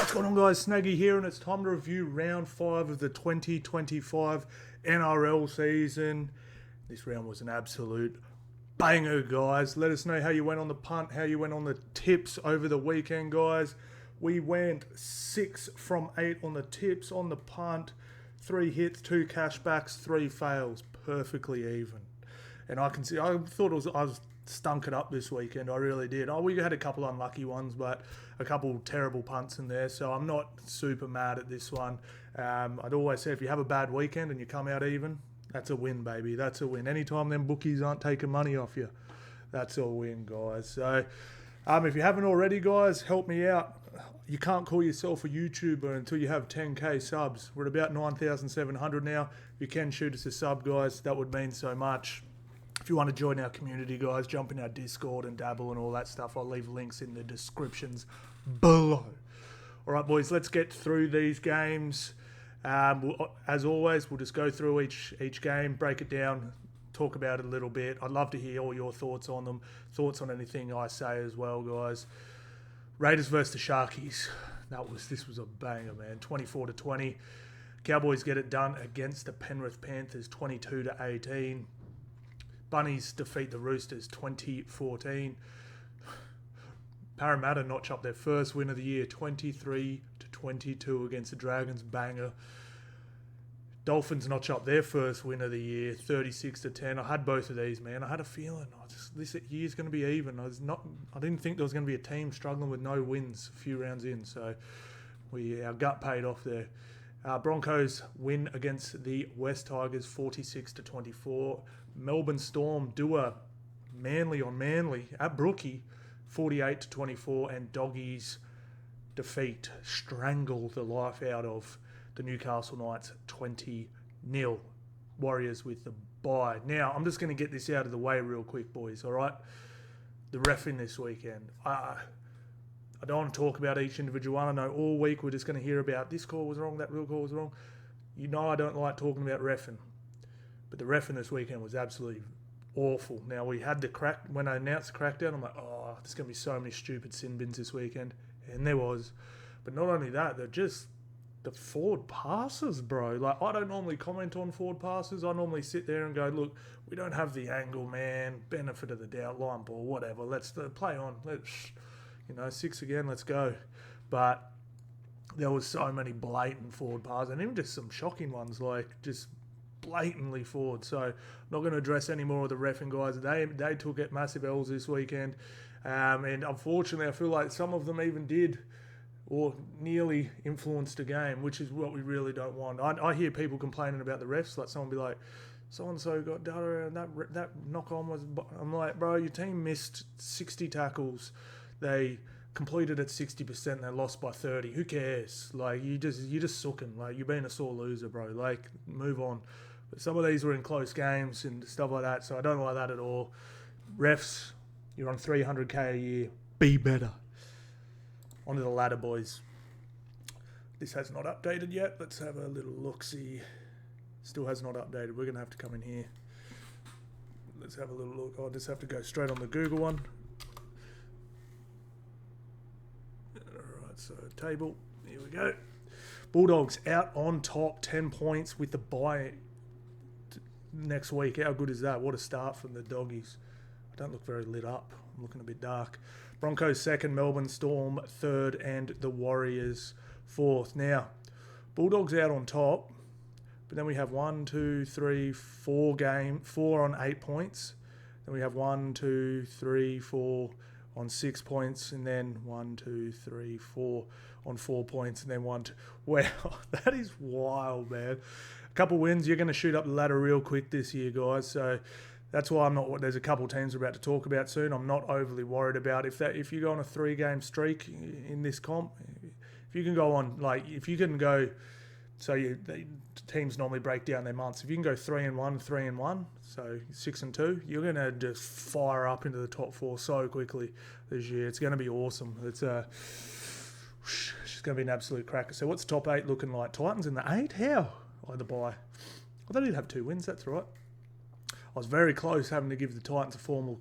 What's going on, guys? Snaggy here, and it's time to review round 5 of the 2025 NRL season. This round was an absolute banger, guys. Let us know how you went on the punt, how you went on the tips over the weekend, guys. We went 6 from 8 on the tips, on the punt, 3 hits, 2 cashbacks, 3 fails, perfectly even. And I was stunk it up this weekend. I really did. We had a couple unlucky ones, but a couple terrible punts in there. So I'm not super mad at this one. I'd always say if you have a bad weekend and you come out even, that's a win, baby. That's a win. Anytime them bookies aren't taking money off you, that's a win, guys. So if you haven't already, guys, help me out. You can't call yourself a YouTuber until you have 10k subs. We're at about 9,700 now. If you can shoot us a sub, guys, that would mean so much. If you want to join our community, guys, jump in our Discord and Dabble and all that stuff. I'll leave links in the descriptions below. All right, boys, let's get through these games. As always, we'll just go through each game, break it down, talk about it a little bit. I'd love to hear all your thoughts on them, thoughts on anything I say as well, guys. Raiders versus the Sharkies. This was a banger, man. 24-20. Cowboys get it done against the Penrith Panthers, 22-18. Bunnies defeat the Roosters 2014. Parramatta notch up their first win of the year, 23-22 against the Dragons, banger. Dolphins notch up their first win of the year, 36-10. I had both of these, man. I had a feeling this year's going to be even. I didn't think there was going to be a team struggling with no wins a few rounds in, so our gut paid off there. Broncos win against the West Tigers, 46-24. Melbourne Storm do a Manly on Manly at Brookie, 48-24. And Doggies strangle the life out of the Newcastle Knights, 20-0. Warriors with the bye. Now, I'm just going to get this out of the way real quick, boys, all right? The reffing this weekend. I don't want to talk about each individual one. I know all week we're just going to hear about this call was wrong, that real call was wrong. You know I don't like talking about reffing. But the reffing this weekend was absolutely awful. Now, we had when I announced the crackdown, I'm like, oh, there's going to be so many stupid sin bins this weekend. And there was. But not only that, they're just the forward passes, bro. Like, I don't normally comment on forward passes. I normally sit there and go, look, we don't have the angle, man. Benefit of the doubt, line ball, whatever. Let's play on. Let's, 6 again, let's go. But there was so many blatant forward passes, and even just some shocking ones, like just blatantly forward. So I'm not going to address any more of the reffing, guys. They took it massive L's this weekend. And unfortunately, I feel like some of them even did or nearly influenced the game, which is what we really don't want. I hear people complaining about the refs, like someone be like, so-and-so got data and that knock-on was... I'm like, bro, your team missed 60 tackles. They completed at 60% and they lost by 30. Who cares? Like, you're just sooking. Like, you're being a sore loser, bro. Like, move on. But some of these were in close games and stuff like that, so I don't like that at all. Refs, you're on 300k a year. Be better. On to the ladder, boys. This has not updated yet. Let's have a little look-see. Still has not updated. We're going to have to come in here. Let's have a little look. I'll just have to go straight on the Google one. Alright, so table. Here we go. Bulldogs out on top, 10 points with the bye next week. How good is that? What a start from the Doggies. I don't look very lit up. I'm looking a bit dark. Broncos second, Melbourne Storm third, and the Warriors fourth. Now, Bulldogs out on top, but then we have 4 on 8 points. Then we have 4 on 6 points, and then 4 on 4 points, and then 1, 2. Wow, that is wild, man. A couple wins, you're going to shoot up the ladder real quick this year, guys. So that's why I'm not. There's a couple teams we're about to talk about soon. I'm not overly worried about if you go on a 3-game streak in this comp. If you can go on, so the teams normally break down their months. If you can go 3-1, so 6-2, you're going to just fire up into the top 4 so quickly this year. It's going to be awesome. It's going to be an absolute cracker. So what's top 8 looking like? Titans in the 8? How? The bye. Well, they did have 2 wins. That's right. I was very close having to give the Titans a formal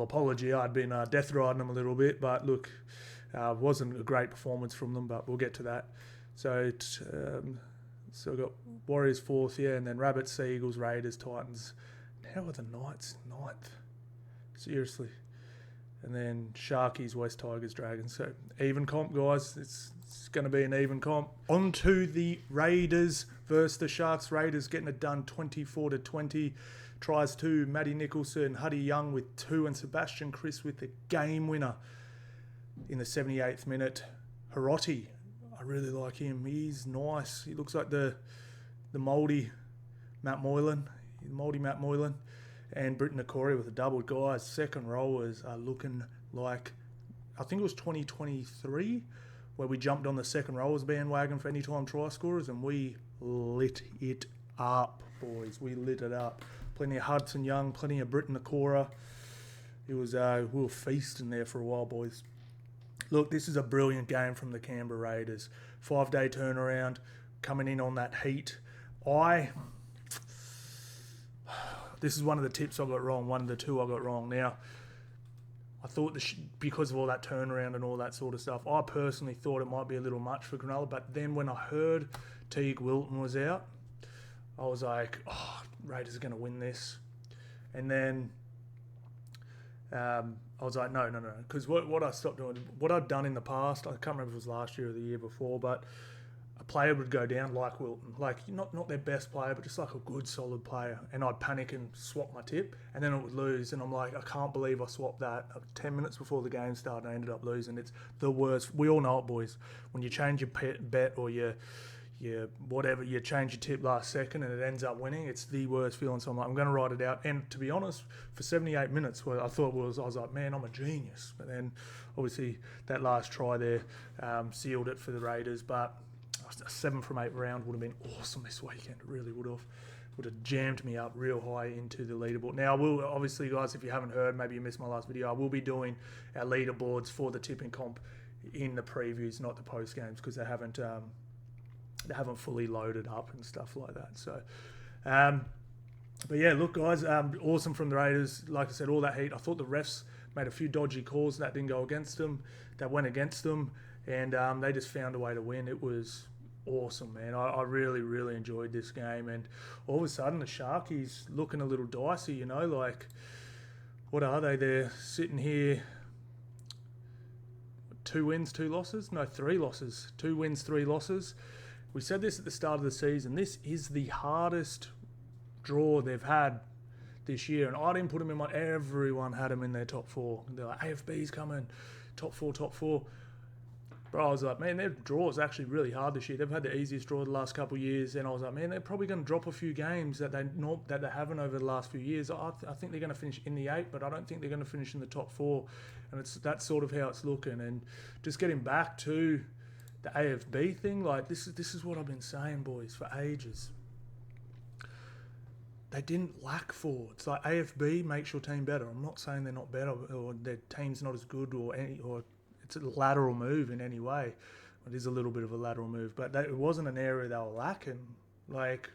apology. I'd been death riding them a little bit, but look, Wasn't a great performance from them, but we'll get to that. So we've got Warriors 4th, and then Rabbits, Seagulls, Raiders, Titans. How are the Knights 9th? Seriously. And then Sharkies, West Tigers, Dragons. So even comp, guys. It's going to be an even comp. On to the Raiders versus the Sharks. Raiders getting it done 24-20. Tries 2, Matty Nicholson, Huddy Young with 2, and Sebastian Chris with the game winner in the 78th minute. Hiroti, I really like him. He's nice. He looks like the mouldy Matt Moylan. And Britton Nakori with a double. Guys, second rollers are looking like, I think it was 2023, where we jumped on the second rollers bandwagon for anytime try scorers, and we lit it up, boys. We lit it up. Plenty of Hudson Young, plenty of Britton Nakora. It was, we were feasting there for a while, boys. Look, this is a brilliant game from the Canberra Raiders. 5-day turnaround, coming in on that heat. This is one of the tips I got wrong, one of the 2 I got wrong. Now, I thought because of all that turnaround and all that sort of stuff, I personally thought it might be a little much for Cronulla, but then when I heard Teague Wilton was out, I was like, Raiders are going to win this. And then I was like, no. Because what I stopped doing, what I'd done in the past, I can't remember if it was last year or the year before, but a player would go down like Wilton, like not their best player, but just like a good, solid player. And I'd panic and swap my tip, and then it would lose. And I'm like, I can't believe I swapped that 10 minutes before the game started and I ended up losing. It's the worst. We all know it, boys. When you change your bet or your whatever, you change your tip last second and it ends up winning, it's the worst feeling. So I'm like, I'm going to write it out. And to be honest, for 78 minutes, I was like, man, I'm a genius. But then obviously that last try there sealed it for the Raiders. But a 7 from 8 round would have been awesome this weekend. It really would have jammed me up real high into the leaderboard. Now, I will, obviously, guys, if you haven't heard, maybe you missed my last video, I will be doing our leaderboards for the tipping comp in the previews, not the post games, because they haven't fully loaded up and stuff like that. So, but yeah, look, guys, awesome from the Raiders. Like I said, all that heat. I thought the refs made a few dodgy calls that didn't go against them, that went against them, and they just found a way to win. It was awesome, man. I really, really enjoyed this game, and all of a sudden the Sharkies looking a little dicey, like, what are they? They're sitting here, 2 wins, 2 losses? No, 3 losses. 2 wins, 3 losses. We said this at the start of the season. This is the hardest draw they've had this year, and I didn't put them in everyone had them in their top 4. They're like, AFB's coming, top 4. Bro, I was like, man, their draw is actually really hard this year. They've had the easiest draw the last couple of years, and I was like, man, they're probably going to drop a few games that they haven't over the last few years. I think they're going to finish in the 8, but I don't think they're going to finish in the top 4, and that's sort of how it's looking. And just getting back to the AFB thing, like this is what I've been saying, boys, for ages. They didn't lack forwards. Like, AFB makes your team better. I'm not saying they're not better or their team's not as good or it's a lateral move in any way. It is a little bit of a lateral move, but it wasn't an area they were lacking. Like,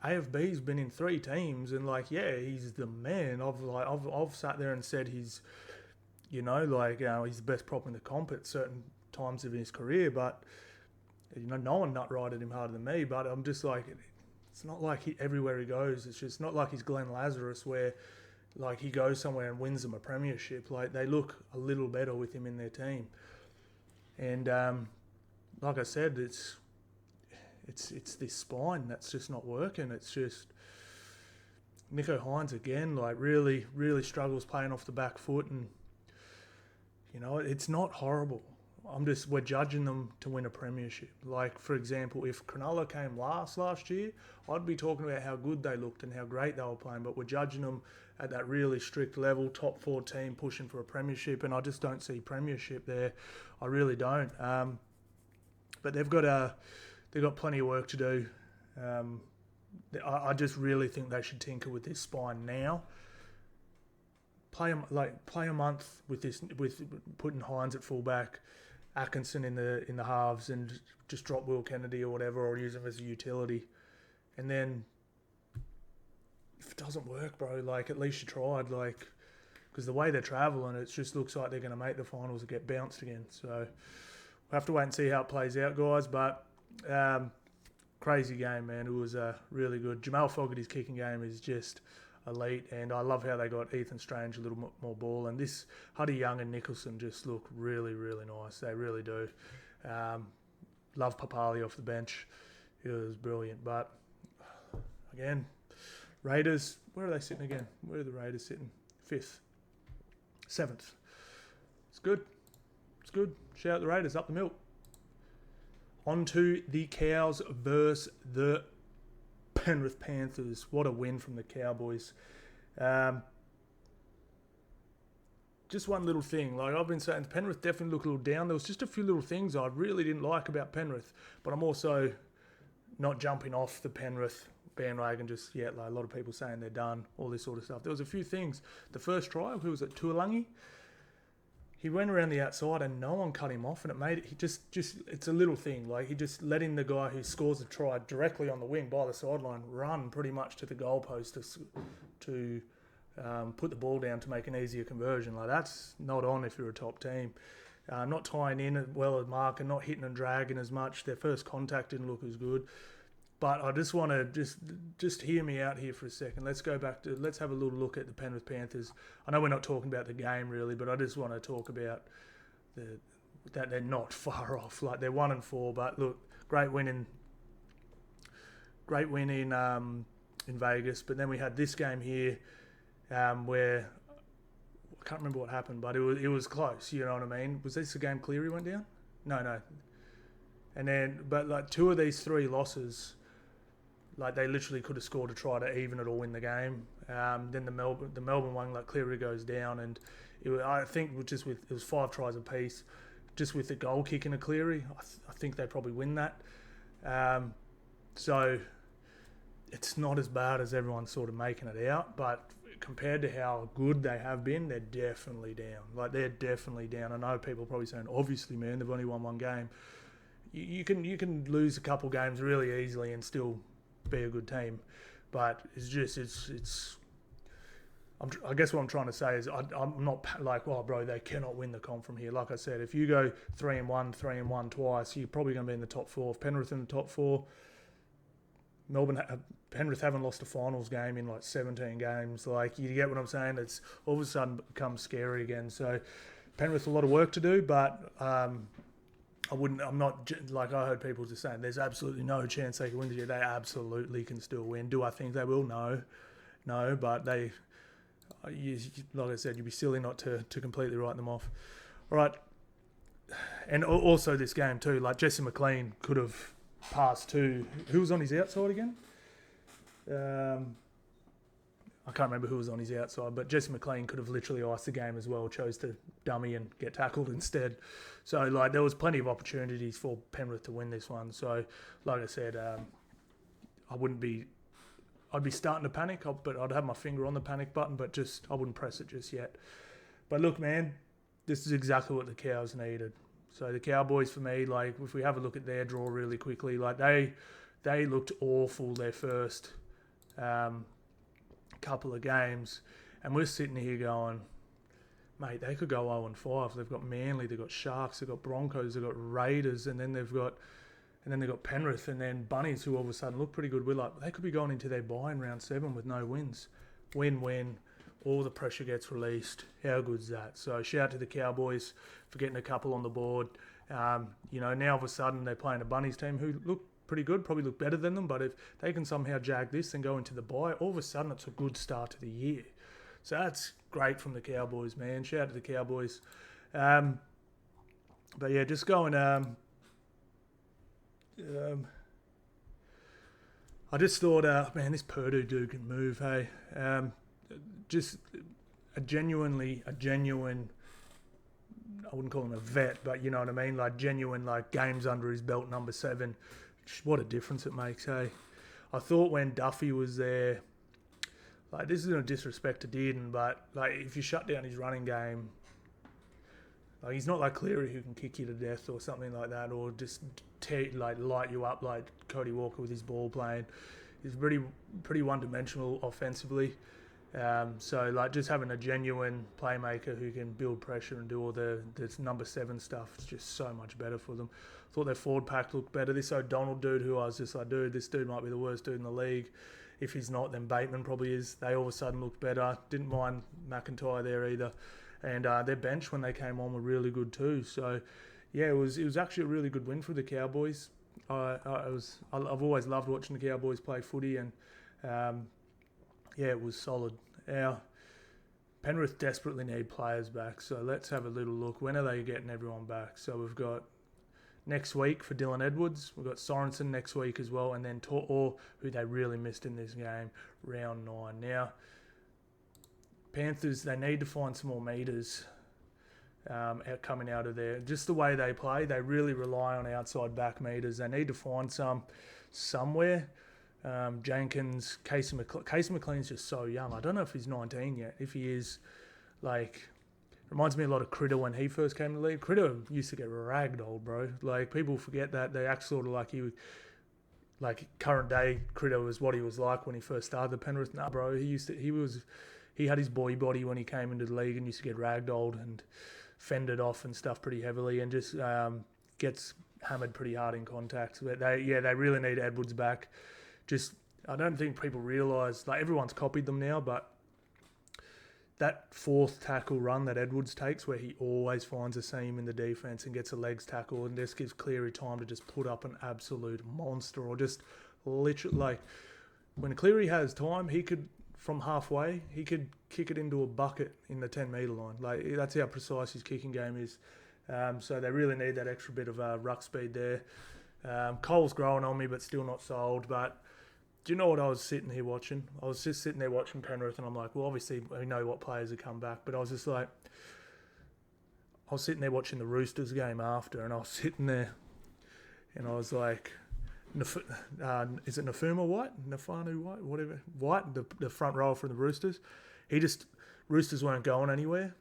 AFB's been in 3 teams, and like, yeah, he's the man. I've sat there and said he's, he's the best prop in the comp at certain times of his career, but no one nut rided him harder than me. But I'm just like, it's not like everywhere he goes, it's just not like he's Glenn Lazarus where like he goes somewhere and wins them a premiership. Like, they look a little better with him in their team. And like I said, it's this spine that's just not working. It's just Nicho Hynes again, like really, really struggles playing off the back foot, and it's not horrible. We're judging them to win a premiership. Like, for example, if Cronulla came last year, I'd be talking about how good they looked and how great they were playing, but we're judging them at that really strict level, top 4 team pushing for a premiership, and I just don't see premiership there. I really don't. But they've got plenty of work to do. I just really think they should tinker with this spine now. Play a month with putting Hynes at fullback, Atkinson in the halves, and just drop Will Kennedy or whatever, or use him as a utility. And then if it doesn't work, bro, like, at least you tried. Like, because the way they're travelling, it just looks like they're going to make the finals and get bounced again. So we'll have to wait and see how it plays out, guys. But crazy game, man. It was really good. Jamal Fogarty's kicking game is just elite, and I love how they got Ethan Strange a little more ball. And this Huddy Young and Nicholson just look really, really nice. They really do. Love Papali off the bench. It was brilliant. But again, Raiders, where are they sitting again? Where are the Raiders sitting? 5th. 7th. It's good. It's good. Shout out the Raiders, up the milk. On to the Cows versus the Penrith Panthers. What a win from the Cowboys. Just one little thing. Like I've been saying, Penrith definitely looked a little down. There was just a few little things I really didn't like about Penrith. But I'm also not jumping off the Penrith bandwagon just yet. Like a lot of people saying they're done, all this sort of stuff. There was a few things. The first try, who was it, Tuolangi? He went around the outside and no one cut him off, and it made it. He just it's a little thing. Like he just letting the guy who scores a try directly on the wing by the sideline run pretty much to the goalpost to put the ball down to make an easier conversion. Like that's not on if you're a top team. Not tying in as well as Mark and not hitting and dragging as much. Their first contact didn't look as good. But I just want to just hear me out here for a second. Let's go back to, let's have a little look at the Penrith Panthers. I know we're not talking about the game really, but I just want to talk about that they're not far off. Like they're 1-4, but look, great win in Vegas. But then we had this game here where I can't remember what happened, but it was close. You know what I mean? Was this the game Cleary went down? No. And then, but like 2 of these 3 losses, like they literally could have scored a try to even it or win the game. Then the Melbourne one, like Cleary goes down, and I think it was 5 tries apiece. Just with the goal kicking a Cleary, I think they probably win that. So it's not as bad as everyone's sort of making it out, but compared to how good they have been, they're definitely down. Like they're definitely down. I know people are probably saying, obviously, man, they've only won 1 game. You can lose a couple games really easily and still be a good team, but I guess what I'm trying to say is I'm not like, oh bro, they cannot win the comp from here. Like I said, if you go 3-1 twice, you're probably going to be in the top 4. If Penrith in the top 4, Penrith haven't lost a finals game in like 17 games. Like you get what I'm saying? It's all of a sudden becomes scary again. So Penrith a lot of work to do, but I'm not, like I heard people just saying, there's absolutely no chance they can win this year. They absolutely can still win. Do I think they will? No, but they, like I said, you'd be silly not to completely write them off. All right. And also this game too, like Jesse McLean could have passed to, who was on his outside again? I can't remember who was on his outside, but Jesse McLean could have literally iced the game as well, chose to dummy and get tackled instead. So, like, there was plenty of opportunities for Penrith to win this one. So, like I said, I'd be starting to panic, but I'd have my finger on the panic button, but I wouldn't press it just yet. But look, man, this is exactly what the Cows needed. So the Cowboys, for me, like, if we have a look at their draw really quickly, like, they looked awful their first couple of games, and we're sitting here going, mate, they could go 0-5. They've got Manly, they've got Sharks, they've got Broncos, they've got Raiders, and then they've got Penrith, and then Bunnies, who all of a sudden look pretty good. We're like, they could be going into their bye in round 7 with no wins. Win, all the pressure gets released. How good's that? So shout out to the Cowboys for getting a couple on the board. Now all of a sudden they're playing a Bunnies team who look pretty good, probably look better than them, but if they can somehow jag this and go into the bye, all of a sudden it's a good start to the year. So that's great from the Cowboys, man. Shout out to the Cowboys. But yeah, just going, I just thought, man, this Purdue dude can move, hey. Just a genuine, I wouldn't call him a vet, but you know what I mean? Like genuine, like games under his belt, number 7. What a difference it makes, hey. I thought when Duffy was there, like this is no disrespect to Dearden, but like if you shut down his running game, like he's not like Cleary who can kick you to death or something like that, or just light you up like Cody Walker with his ball playing. He's pretty one-dimensional offensively. So like just having a genuine playmaker who can build pressure and do all the number 7 stuff is just so much better for them. Thought their forward pack looked better. This O'Donnell dude, who I was just like, dude, this dude might be the worst dude in the league. If he's not, then Bateman probably is. They all of a sudden looked better. Didn't mind McIntyre there either. And their bench when they came on were really good too. So yeah, it was actually a really good win for the Cowboys. I've always loved watching the Cowboys play footy, and yeah, it was solid. Now, Penrith desperately need players back, so let's have a little look. When are they getting everyone back? So we've got next week for Dylan Edwards. We've got Sorensen next week as well, and then To'o, who they really missed in this game, round 9. Now, Panthers, they need to find some more meters coming out of there. Just the way they play, they really rely on outside back meters. They need to find some somewhere. Jenkins, Casey McLean's just so young. I don't know if he's 19 yet. If he is, like, reminds me a lot of Critter when he first came to the league. Critter used to get ragdolled, bro. Like, people forget that. They act sort of like like current day Critter was what he was like when he first started the Penrith. Nah, bro. He had his boy body when he came into the league and used to get ragdolled and fended off and stuff pretty heavily, and just gets hammered pretty hard in contact. But they really need Edwards back. I don't think people realise, like, everyone's copied them now, but that fourth tackle run that Edwards takes, where he always finds a seam in the defence and gets a legs tackle and just gives Cleary time to just put up an absolute monster, or just literally, like, when Cleary has time, he could, from halfway, he could kick it into a bucket in the 10-metre line. Like, that's how precise his kicking game is. So they really need that extra bit of ruck speed there. Cole's growing on me, but still not sold. But do you know what I was sitting here watching? I was just sitting there watching Penrith, and I'm like, well, obviously we know what players have come back, but I was just like, I was sitting there watching the Roosters game after, and I was sitting there, and I was like, is it Nafuma White? Nafanu White? Whatever. White, the front rower from the Roosters. Roosters weren't going anywhere,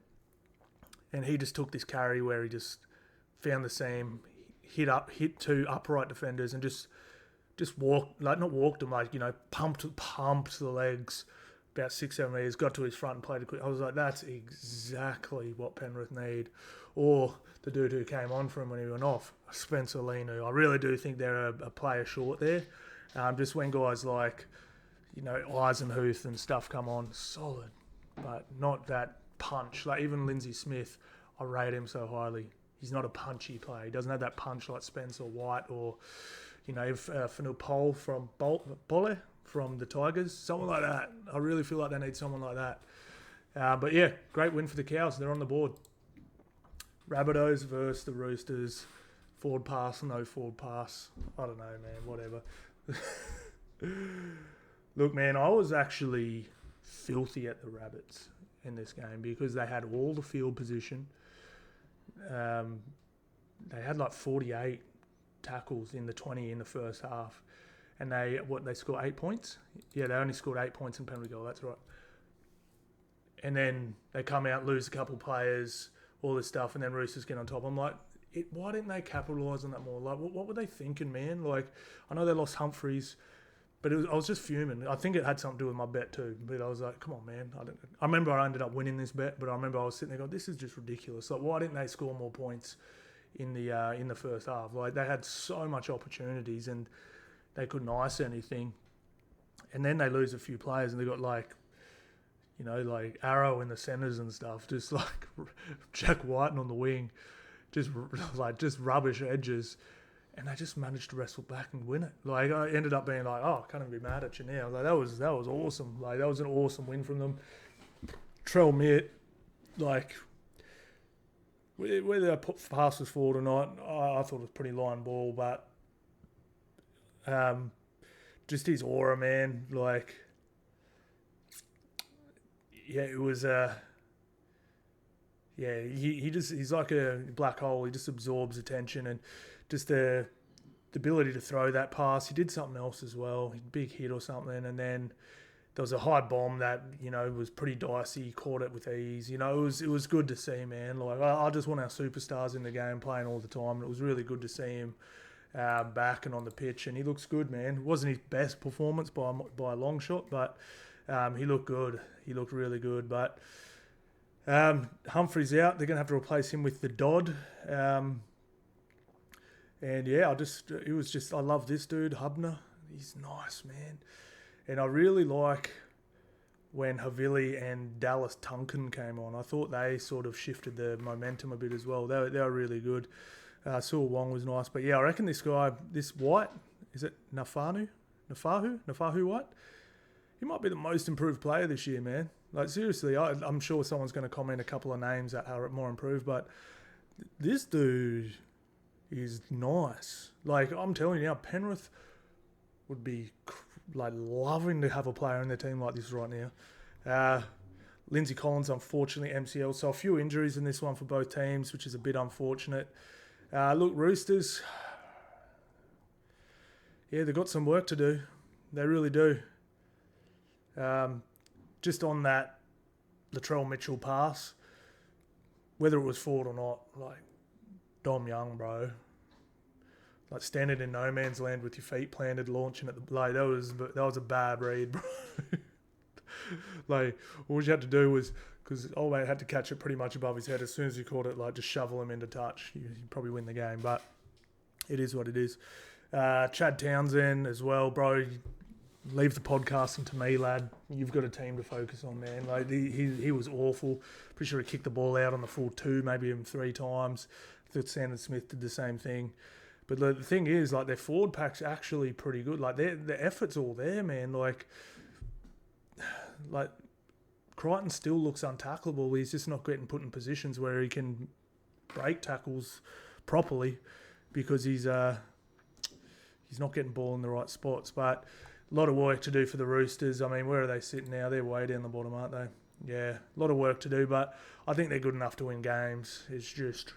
and he just took this carry where he just found the seam, hit 2 upright defenders, and just walked, like, not walked them, like, you know, pumped the legs about 6-7 metres, got to his front and played it quick. I was like, that's exactly what Penrith need. Or the dude who came on for him when he went off, Spencer Linu. I really do think they're a player short there. Just when guys like, you know, Eisenhuth and stuff come on, solid, but not that punch. Like, even Lindsay Smith, I rate him so highly. He's not a punchy player. He doesn't have that punch like Spencer White, or, you know, Fanil Pole from Bolle from the Tigers, someone like that. I really feel like they need someone like that. But yeah, great win for the Cows. They're on the board. Rabbitohs versus the Roosters. Forward pass, no forward pass. I don't know, man. Whatever. Look, man, I was actually filthy at the Rabbits in this game because they had all the field position. They had like 48 tackles in the 20 in the first half, and they scored 8 points. Yeah, they only scored 8 points in penalty goal. That's right. And then they come out, lose a couple players, all this stuff, and then Roosters get on top. I'm like, why didn't they capitalise on that more? Like, what were they thinking, man? Like, I know they lost Humphreys, but I was just fuming. I think it had something to do with my bet too. But I was like, come on, man. I remember I ended up winning this bet, but I remember I was sitting there going, this is just ridiculous. Like, why didn't they score more points in the first half? Like, they had so much opportunities and they couldn't ice anything. And then they lose a few players, and they got, like, you know, like Arrow in the centres and stuff, just like Jack Whiten on the wing, just rubbish edges, and they just managed to wrestle back and win it. Like, I ended up being like, oh, I can't even be mad at you now. Like, that was awesome. Like, that was an awesome win from them. Trell Mitt, like, whether the pass was forward or not, I thought it was pretty line ball, but just his aura, man, like, yeah, it was he's like a black hole. He just absorbs attention, and just the ability to throw that pass. He did something else as well, big hit or something, and then there was a high bomb that, you know, was pretty dicey. He caught it with ease. You know, it was good to see, man. Like, I just want our superstars in the game playing all the time, and it was really good to see him back and on the pitch, and he looks good, man. It wasn't his best performance by a long shot, but He looked good. He looked really good. But Humphrey's out. They're going to have to replace him with the Dodd. And yeah, I love this dude, Hubner. He's nice, man. And I really like when Havili and Dallas Tunkin came on. I thought they sort of shifted the momentum a bit as well. They were really good. Suo Wong was nice. But yeah, I reckon this guy, this White, is it Nafahu White? He might be the most improved player this year, man. Like, seriously, I'm sure someone's going to comment a couple of names that are more improved, but this dude is nice. Like, I'm telling you now, Penrith would be like loving to have a player in their team like this right now. Lindsay Collins, unfortunately, MCL. So a few injuries in this one for both teams, which is a bit unfortunate. Look, Roosters, yeah, they've got some work to do. They really do. Just on that Latrell Mitchell pass, whether it was forward or not, like, Dom Young, bro. Like, standing in no man's land with your feet planted, launching at the blade. That was a bad read, bro. Like, all you had to do was, because old mate had to catch it pretty much above his head. As soon as you caught it, like, just shovel him into touch. You'd probably win the game, but it is what it is. Chad Townsend as well, bro. Leave the podcasting to me, lad. You've got a team to focus on, man. Like, he was awful. Pretty sure he kicked the ball out on the full 2, maybe even 3 times. I thought Sandon Smith did the same thing. But the thing is, like, their forward pack's actually pretty good. Like, the effort's all there, man. Like Crichton still looks untackleable. He's just not getting put in positions where he can break tackles properly because he's not getting ball in the right spots. But a lot of work to do for the Roosters. I mean, where are they sitting now? They're way down the bottom, aren't they? Yeah, a lot of work to do, but I think they're good enough to win games. It's just,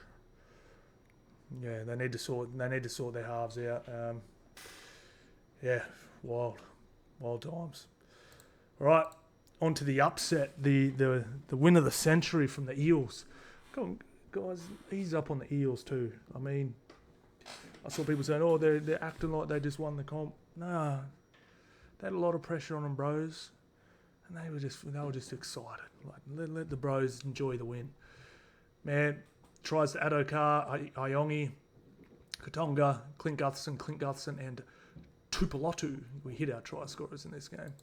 yeah, they need to sort their halves out. Yeah, wild times. All right, on to the upset, the win of the century from the Eels. Come on, guys, ease up on the Eels too. I mean, I saw people saying, "Oh, they're acting like they just won the comp." Nah. They had a lot of pressure on them, bros, and they were just excited. Like, let the bros enjoy the win. Man, tries to Adokar, Iongi, Katonga, Clint Gutherson, and Tupolotu. We hit our try scorers in this game.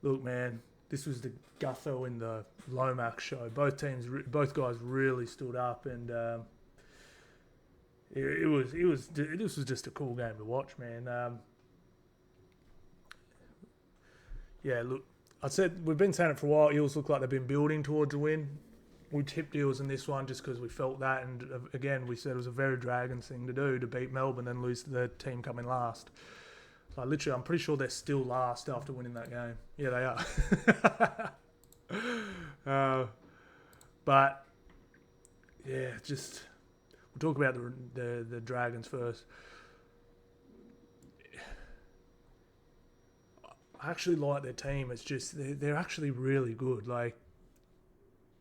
Look, man, this was the Gutho in the Lomax show. Both guys really stood up, and this was just a cool game to watch, man. Yeah, look, we've been saying it for a while. Eels look like they've been building towards a win. We tipped Eels in this one just because we felt that. And again, we said it was a very Dragons thing to do, to beat Melbourne and lose to the team coming last. Like, literally, I'm pretty sure they're still last after winning that game. Yeah, they are. But, yeah, just, we'll talk about the Dragons first. I actually like their team. It's just they're actually really good, like,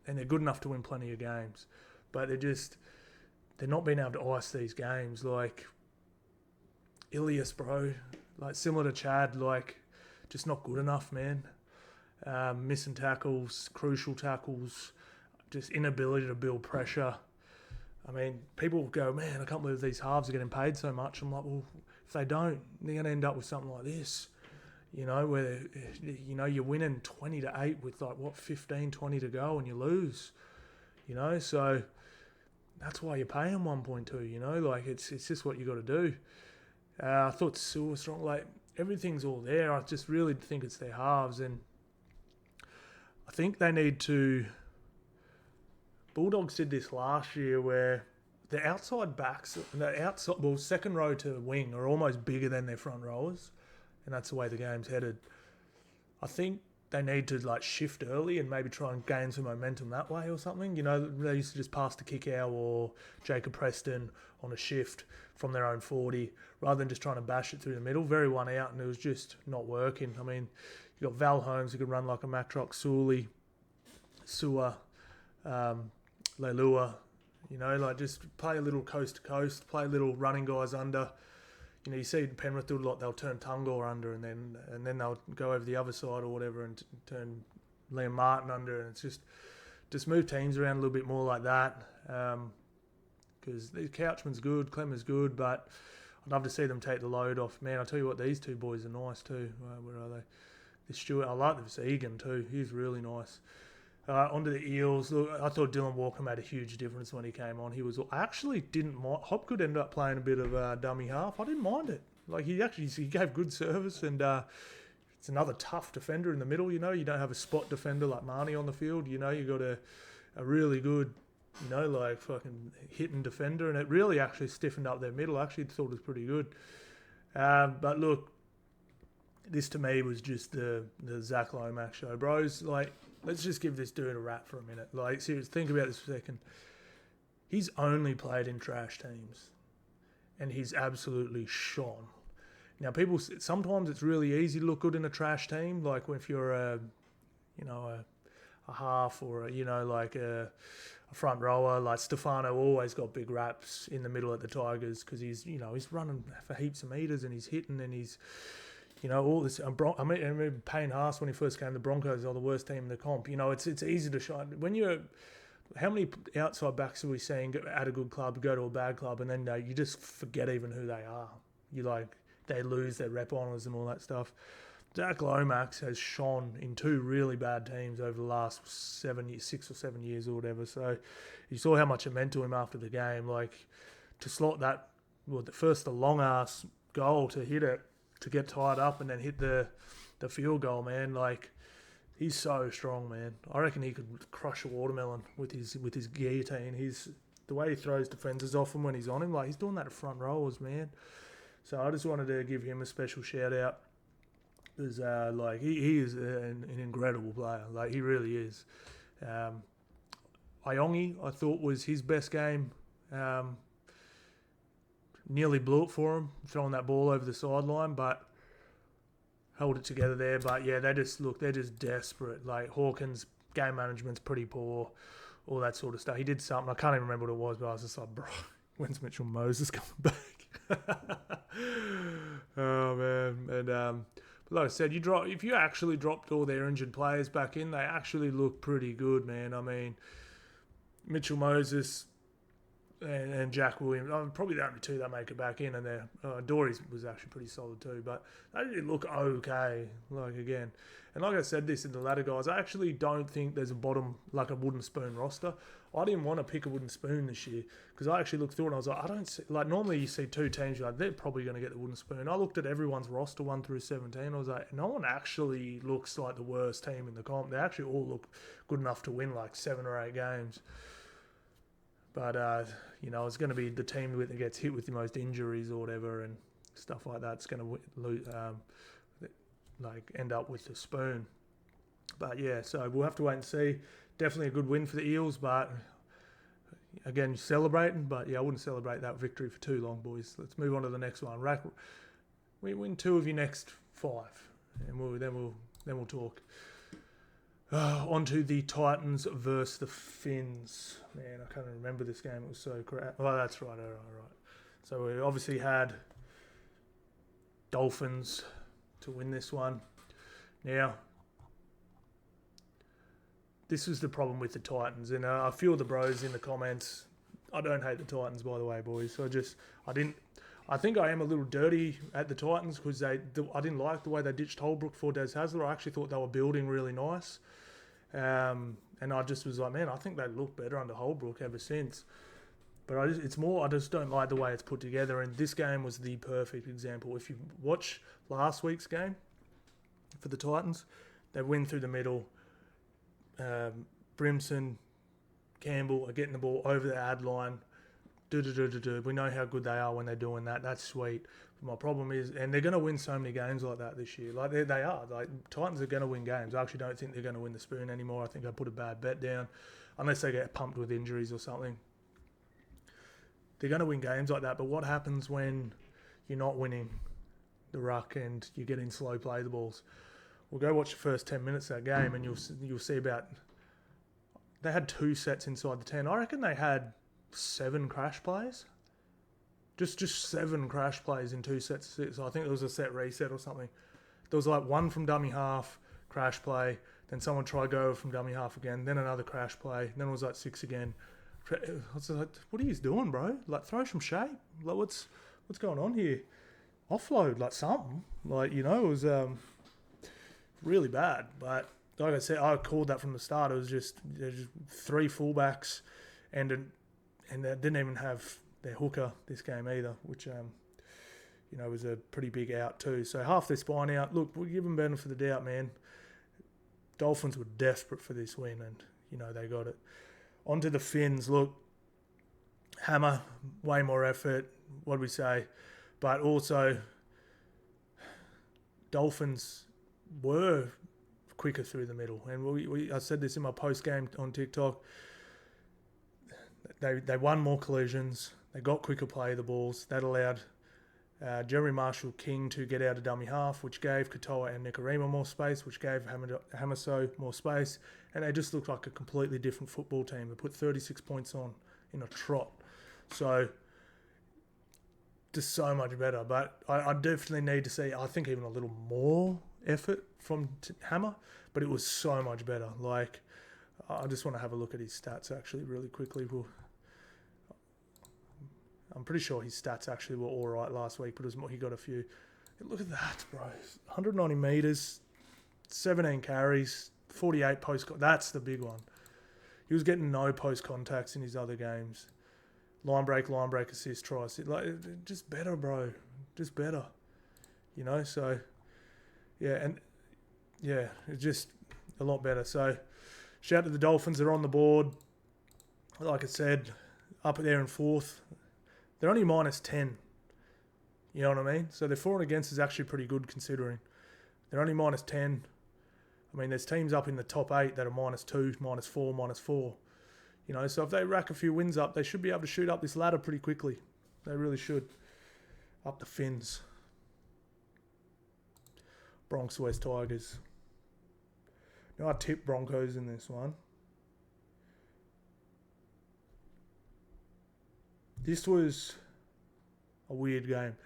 and they're good enough to win plenty of games, but they're not being able to ice these games. Like Ilias, bro, like similar to Chad, like just not good enough, man. Missing tackles, crucial tackles, just inability to build pressure. I mean, people go, man, I can't believe these halves are getting paid so much. I'm like, well, if they don't, they're going to end up with something like this. You know, where, you know, you're winning 20-8 with, like, 15, 20 to go and you lose. You know, so that's why you pay them 1.2, you know. Like, it's just what you got to do. I thought Sue was strong. Like, everything's all there. I just really think it's their halves. And I think they need to... Bulldogs did this last year where the outside backs, second row to wing are almost bigger than their front rowers. And that's the way the game's headed. I think they need to, like, shift early and maybe try and gain some momentum that way or something. You know, they used to just pass to Kickow or Jacob Preston on a shift from their own 40 rather than just trying to bash it through the middle. Very one out, and it was just not working. I mean, you got Val Holmes who could run like a Matrox, Sully, Sua, Leilua. You know, like, just play a little coast to coast, play a little running guys under. You know, you see Penrith do a lot. They'll turn Tungor under, and then they'll go over the other side or whatever and turn Liam Martin under, and it's just move teams around a little bit more like that. Because Couchman's good, Clemmer's good, but I'd love to see them take the load off. Man, I'll tell you what, these two boys are nice too. Where are they? The Stewart, I like this Egan too. He's really nice. Onto the Eels. Look, I thought Dylan Walker made a huge difference when he came on. I actually didn't mind. Hopgood ended up playing a bit of dummy half. I didn't mind it. Like he gave good service, and it's another tough defender in the middle. You know, you don't have a spot defender like Marnie on the field. You know, you got a really good, you know, like fucking hitting defender, and it really actually stiffened up their middle. I actually thought it was pretty good. But look, this to me was just the Zach Lomax show, bros. Like, let's just give this dude a rap for a minute. Like, seriously, think about this for a second. He's only played in trash teams, and he's absolutely shone. Now, people, sometimes it's really easy to look good in a trash team, like if you're a half or a front rower. Like Stefano always got big raps in the middle at the Tigers because he's running for heaps of meters and he's hitting and he's, all this. I remember Payne Haas when he first came. The Broncos are the worst team in the comp. It's easy to shine when you're. How many outside backs are we seeing at a good club go to a bad club and then you just forget even who they are? They lose their rep honours and all that stuff. Zach Lomax has shone in two really bad teams over the last 6 or 7 years or whatever. So you saw how much it meant to him after the game. Like to slot that, the long ass goal to hit it, to get tied up and then hit the field goal, man. Like he's so strong, man. I reckon he could crush a watermelon with his guillotine. The way he throws defenders off him when he's on him, like he's doing that at front rowers, man. So I just wanted to give him a special shout out. Because he is an incredible player. Like he really is. Iongi, I thought was his best game. Nearly blew it for him, throwing that ball over the sideline, but held it together there. But yeah, they're just desperate. Like Hawkins' game management's pretty poor, all that sort of stuff. He did something, I can't even remember what it was, but I was just like, bro, when's Mitchell Moses coming back? Oh man. And like I said, if you actually dropped all their injured players back in, they actually look pretty good, man. I mean, Mitchell Moses and Jack Williams, probably the only two that make it back in, and Dory's was actually pretty solid too, but they did look okay, like again. And like I said this in the ladder, guys, I actually don't think there's a bottom, like a wooden spoon roster. I didn't want to pick a wooden spoon this year because I actually looked through and I was like, I don't see, like normally you see two teams, you're like, they're probably going to get the wooden spoon. I looked at everyone's roster 1 through 17. I was like, no one actually looks like the worst team in the comp. They actually all look good enough to win like 7 or 8 games. But, it's going to be the team that gets hit with the most injuries or whatever and stuff like that. It's going to end up with the spoon. But yeah, so we'll have to wait and see. Definitely a good win for the Eels, but again, celebrating. But yeah, I wouldn't celebrate that victory for too long, boys. Let's move on to the next one. We win 2 of your next 5, and then we'll talk. On to the Titans versus the Finns. Man, I can't remember this game. It was so crap. Oh, that's right. All right. So we obviously had Dolphins to win this one. Now, this was the problem with the Titans. And a few of the bros in the comments, I don't hate the Titans, by the way, boys. I think I am a little dirty at the Titans because I didn't like the way they ditched Holbrook for Des Hasler. I actually thought they were building really nice. And I just was like, man, I think they look better under Holbrook ever since. But I just don't like the way it's put together. And this game was the perfect example. If you watch last week's game for the Titans, they win through the middle. Brimson, Campbell are getting the ball over the ad line. We know how good they are when they're doing that. That's sweet. But my problem is, and they're going to win so many games like that this year. Like they are. Like Titans are going to win games. I actually don't think they're going to win the spoon anymore. I think I put a bad bet down, unless they get pumped with injuries or something. They're going to win games like that. But what happens when you're not winning the ruck and you're getting slow play the balls? We'll go watch the first 10 minutes of that game, and you'll see about. They had 2 sets inside the 10. I reckon they had 7 crash plays. Just 7 crash plays in 2 sets of 6. I think it was a set reset or something. There was like one from dummy half, crash play, then someone tried go over from dummy half again, then another crash play, then it was like 6 again. I was like, what are you doing, bro? Like, throw some shape. Like, what's going on here? Offload, like something. Like, you know, it was really bad. But like I said, I called that from the start. It was just 3 fullbacks, and they didn't even have their hooker this game either, which you know, was a pretty big out too. So half their spine out. Look, we'll give them benefit of the doubt, man. Dolphins were desperate for this win, and you know they got it. On to the Finns. Look, Hammer, way more effort. What do we say? But also, Dolphins were quicker through the middle, and I said this in my post game on TikTok. They won more collisions. They got quicker play of the balls. That allowed Jeremy Marshall-King to get out of dummy half, which gave Katoa and Nikorima more space, which gave Hamaso more space, and they just looked like a completely different football team. They put 36 points on in a trot. So, just so much better. But I definitely need to see, I think, even a little more effort from Hammer, but it was so much better. Like, I just want to have a look at his stats, actually, really quickly. I'm pretty sure his stats actually were all right last week, but it was more, he got a few. Look at that, bro. 190 metres, 17 carries, 48 post. That's the big one. He was getting no post contacts in his other games. Line break, assist, tries. Like, just better, bro. Just better. You know, so, yeah, it's just a lot better. So, shout out to the Dolphins. They're on the board. Like I said, up there in 4th. They're only minus 10. You know what I mean? So their for and against is actually pretty good considering. They're only minus 10. I mean, there's teams up in the top 8 that are minus 2, minus 4, minus 4. You know, so if they rack a few wins up, they should be able to shoot up this ladder pretty quickly. They really should. Up the Finns. Broncos Vs Tigers. Now I tipped Broncos in this one. This was a weird game.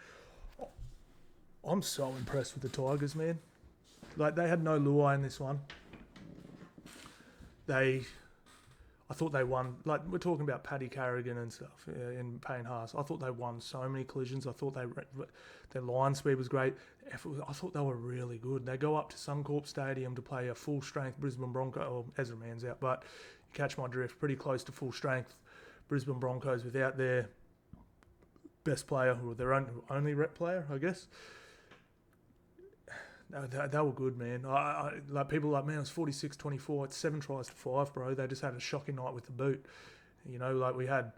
I'm so impressed with the Tigers, man. Like, they had no Luai in this one. I thought they won. Like, we're talking about Paddy Carrigan and stuff in Payne Haas. I thought they won so many collisions. I thought their line speed was great. I thought they were really good. They go up to Suncorp Stadium to play a full-strength Brisbane Broncos. Or Ezra Mann's out, but you catch my drift. Pretty close to full-strength Brisbane Broncos without their best player, or their only rep player, I guess. They were good, man. I like, people like, man, it was 46-24. It's 7 tries to 5, bro. They just had a shocking night with the boot. You know, like we had,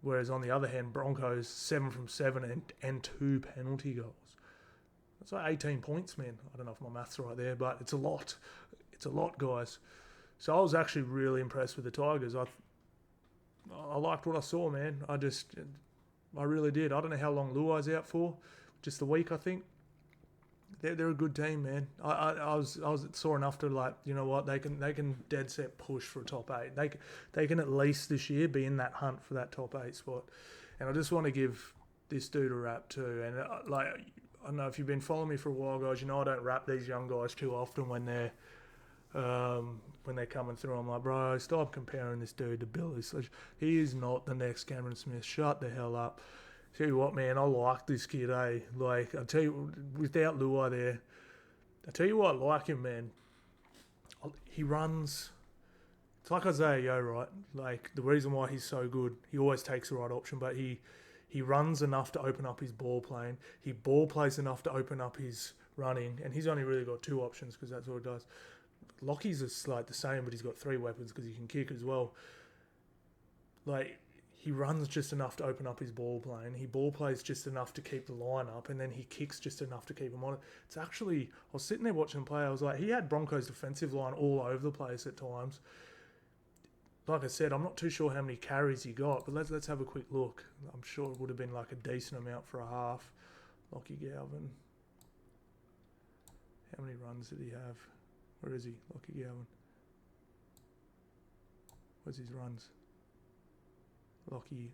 whereas on the other hand, Broncos 7 from 7 and 2 penalty goals. That's like 18 points, man. I don't know if my maths are right there, but it's a lot. It's a lot, guys. So I was actually really impressed with the Tigers. I liked what I saw, man. I really did. I don't know how long Luai's out for. Just a week, I think. They're a good team, man. I was saw enough to, like, you know what, they can dead set push for a top 8. They can at least this year be in that hunt for that top 8 spot. And I just want to give this dude a rap too. And like, I don't know if you've been following me for a while, guys. You know I don't rap these young guys too often when they're coming through. I'm like, bro, stop comparing this dude to Billy. He is not the next Cameron Smith. Shut the hell up. Tell you what, man, I like this kid, eh? Like, I tell you, without Luai there, I tell you what, I like him, man. He runs. It's like Isaiah Yeo, right? Like, the reason why he's so good, he always takes the right option, but he runs enough to open up his ball playing. He ball plays enough to open up his running, and he's only really got 2 options because that's what it does. Lockie's is like the same, but he's got 3 weapons because he can kick as well. Like, he runs just enough to open up his ball playing. He ball plays just enough to keep the line up, and then he kicks just enough to keep him on it. It's actually, I was sitting there watching him play. I was like, he had Broncos' defensive line all over the place at times. Like I said, I'm not too sure how many carries he got, but let's have a quick look. I'm sure it would have been like a decent amount for a half. Lockie Galvin. How many runs did he have? Where is he? Lockie Galvin. Where's his runs? Lockie.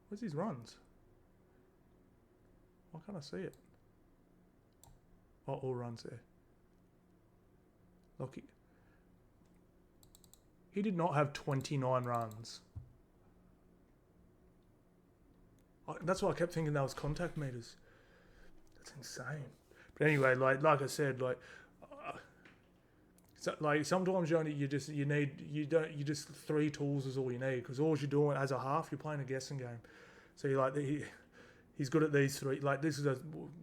Where's his runs? Why can't I see it? Oh, all runs there. Look, he did not have 29 runs. That's why I kept thinking that was contact meters. That's insane. But anyway, like I said, sometimes you just 3 tools is all you need, because all you're doing as a half, you're playing a guessing game. So you're like, he's good at these 3. Like this is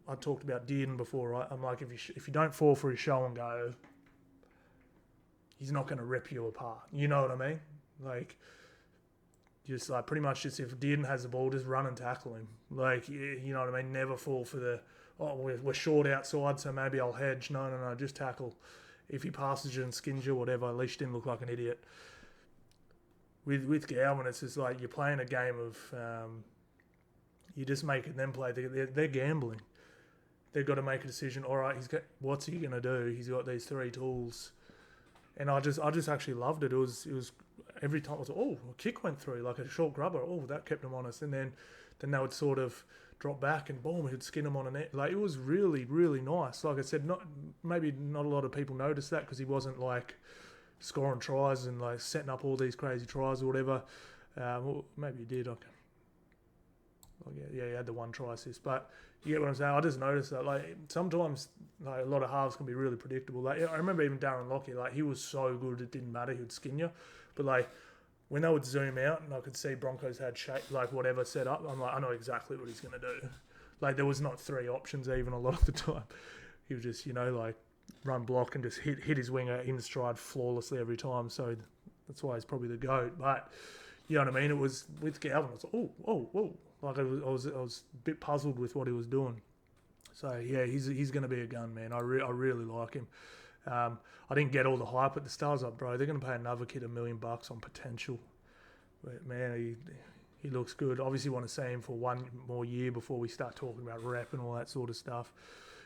I talked about Dearden before, right? I'm like, if you don't fall for his show and go, he's not going to rip you apart. You know what I mean? Like, just like pretty much just if Dearden has the ball, just run and tackle him. Like, you know what I mean? Never fall for the, we're short outside, so maybe I'll hedge. No, just tackle. If he passes you and skins you, whatever, at least you didn't look like an idiot. With Gowan, it's just like you're playing a game of, you're just making them play. They're gambling. They've got to make a decision. All right, what's he going to do? He's got these 3 tools. And I just actually loved it. It was every time I was a kick went through, like a short grubber. Oh, that kept him honest. And then they would sort of drop back and boom, he'd skin him on a net. Like, it was really, really nice. Like I said, maybe not a lot of people noticed that because he wasn't like scoring tries and like setting up all these crazy tries or whatever. Well, maybe he did. Yeah, he had the 1 try assist. But you get what I'm saying? I just noticed that, like, sometimes like a lot of halves can be really predictable. Like, I remember even Darren Lockyer, like, he was so good it didn't matter, he would skin you. But like, when they would zoom out and I could see Broncos had shape, like whatever set up, I'm like, I know exactly what he's going to do. Like, there was not 3 options even a lot of the time. He would just, like, run block and just hit his winger in stride flawlessly every time. So that's why he's probably the GOAT. But you know what I mean? It was with Galvin. I was like, oh. Like, I was a bit puzzled with what he was doing. So yeah, he's going to be a gun, man. I really like him. I didn't get all the hype at the start. I was like, bro, they're going to pay another kid $1 million on potential. But man, he looks good. Obviously, want to see him for 1 more year before we start talking about rep and all that sort of stuff.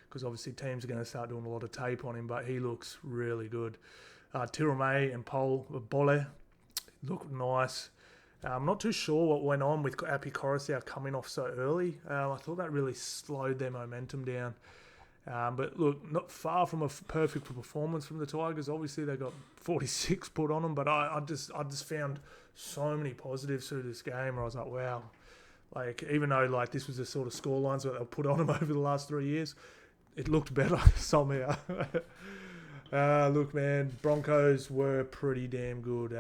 Because obviously teams are going to start doing a lot of tape on him. But he looks really good. Tirame and Bole look nice. I'm not too sure what went on with Api Coruscant coming off so early. I thought that really slowed their momentum down. But look, not far from a perfect performance from the Tigers. Obviously, they got 46 put on them, but I just found so many positives through this game where I was like, wow. Like, even though like this was the sort of scorelines that they put on them over the last 3 years, it looked better somehow. Look, man, Broncos were pretty damn good.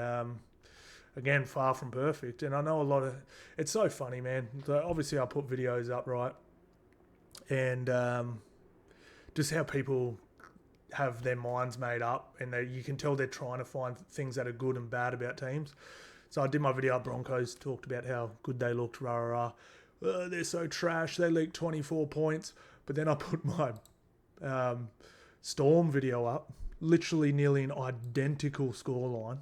Again, far from perfect. And I know it's so funny, man. So obviously, I put videos up, right? And just how people have their minds made up. And you can tell they're trying to find things that are good and bad about teams. So I did my video up Broncos, talked about how good they looked, they're so trash, they leaked 24 points. But then I put my Storm video up, literally nearly an identical scoreline.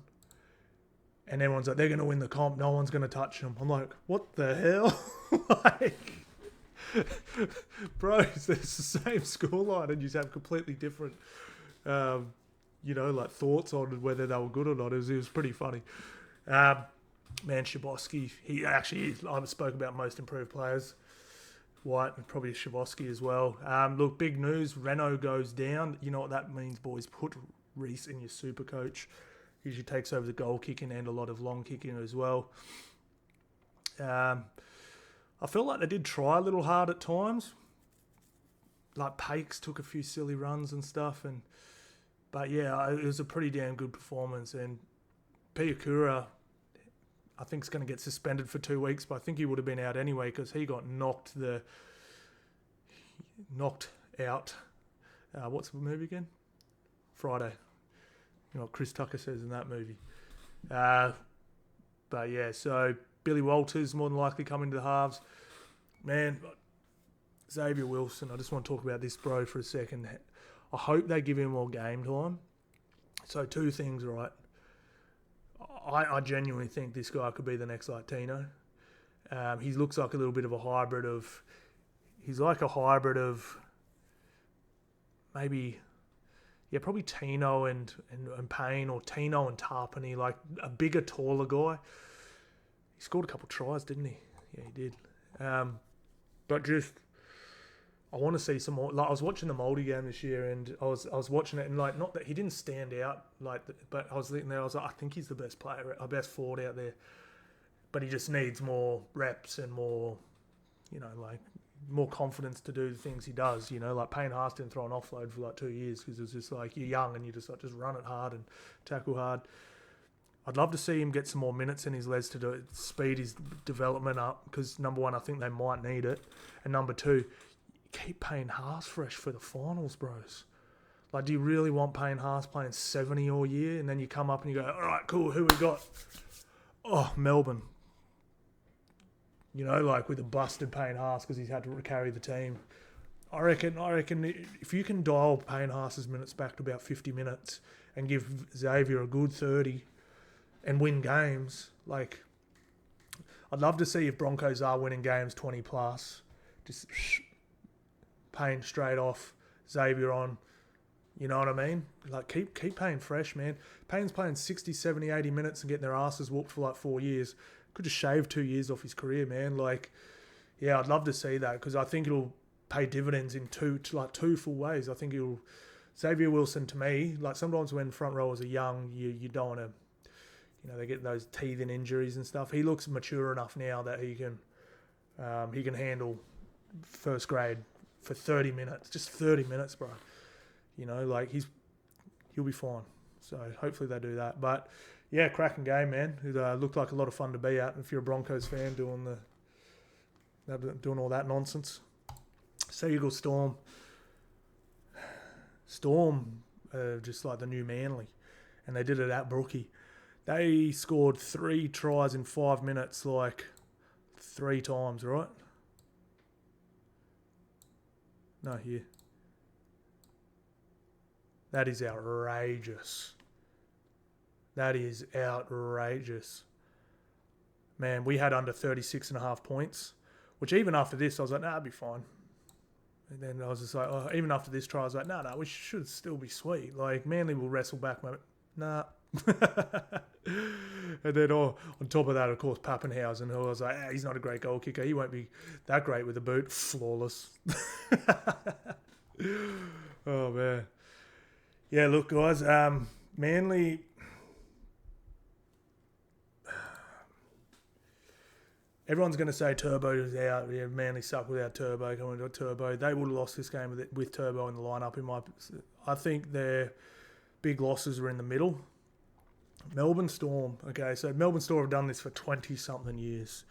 And everyone's like, they're going to win the comp. No one's going to touch them. I'm like, what the hell? Like, bro, it's the same scoreline and you just have completely different, like thoughts on whether they were good or not. It was pretty funny. Man, Shabosky, I spoke about most improved players. White and probably Shabosky as well. Look, big news. Renault goes down. You know what that means, boys. Put Reece in your super coach. Usually takes over the goal kicking and a lot of long kicking as well. I felt like they did try a little hard at times. Like Pakes took a few silly runs and stuff. But yeah, it was a pretty damn good performance. And Piakura, I think, is going to get suspended for 2 weeks. But I think he would have been out anyway because he got knocked out. What's the movie again? Friday. You know what Chris Tucker says in that movie. But yeah, so Billy Walters more than likely coming to the halves. Man, Xavier Wilson, I just want to talk about this bro for a second. I hope they give him more game time. So 2 things, right? I genuinely think this guy could be the next like Tino. He looks like a little bit of a hybrid of... He's like a hybrid of maybe... Yeah, probably Tino and Payne, or Tino and Tarpany, like a bigger, taller guy. He scored a couple of tries, didn't he? Yeah, he did. But just I want to see some more. Like I was watching the Mouldy game this year, and I was watching it, and like not that he didn't stand out, like, but I was thinking there, I was like, I think he's the best player, our best forward out there, but he just needs more reps and more, like more confidence to do the things he does. Like Payne Haas didn't throw an offload for like 2 years because it was just like you're young and you just run it hard and tackle hard. I'd love to see him get some more minutes in his legs to speed his development up because, number one, I think they might need it. And number two, keep Payne Haas fresh for the finals, bros. Like, do you really want Payne Haas playing 70 all year? And then you come up and you go, all right, cool, who we got? Oh, Melbourne. Like with a busted Payne Haas because he's had to carry the team. I reckon if you can dial Payne Haas's minutes back to about 50 minutes and give Xavier a good 30 and win games, like, I'd love to see if Broncos are winning games 20 plus, just Payne straight off, Xavier on, you know what I mean? Like, keep Payne fresh, man. Payne's playing 60, 70, 80 minutes and getting their asses whooped for like 4 years. Could just shave 2 years off his career, man. Like, yeah, I'd love to see that because I think it'll pay dividends in two full ways. I think Xavier Wilson, to me, like sometimes when front rowers are young, you don't want to, they get those teething injuries and stuff. He looks mature enough now that he can handle first grade for 30 minutes, just 30 minutes, bro. Like he'll be fine. So hopefully they do that. But yeah, cracking game, man. It looked like a lot of fun to be at if you're a Broncos fan doing all that nonsense. Sea Eagle Storm, just like the new Manly, and they did it at Brookie. They scored 3 tries in 5 minutes, like 3 times, right? No, here. That is outrageous. That is outrageous. Man, we had under 36.5 points, which even after this, I was like, nah, it'd be fine. And then I was just like, oh, even after this try, I was like, no, we should still be sweet. Like, Manly will wrestle back, mate. Nah. And then on top of that, of course, Pappenhausen, who I was like, he's not a great goal kicker. He won't be that great with the boot. Flawless. Oh, man. Yeah, look, guys, Manly... Everyone's going to say Turbo is out. Yeah, Manly suck without Turbo. Coming to Turbo, they would have lost this game with Turbo in the lineup. I think their big losses are in the middle. Melbourne Storm. Okay, so Melbourne Storm have done this for 20-something years.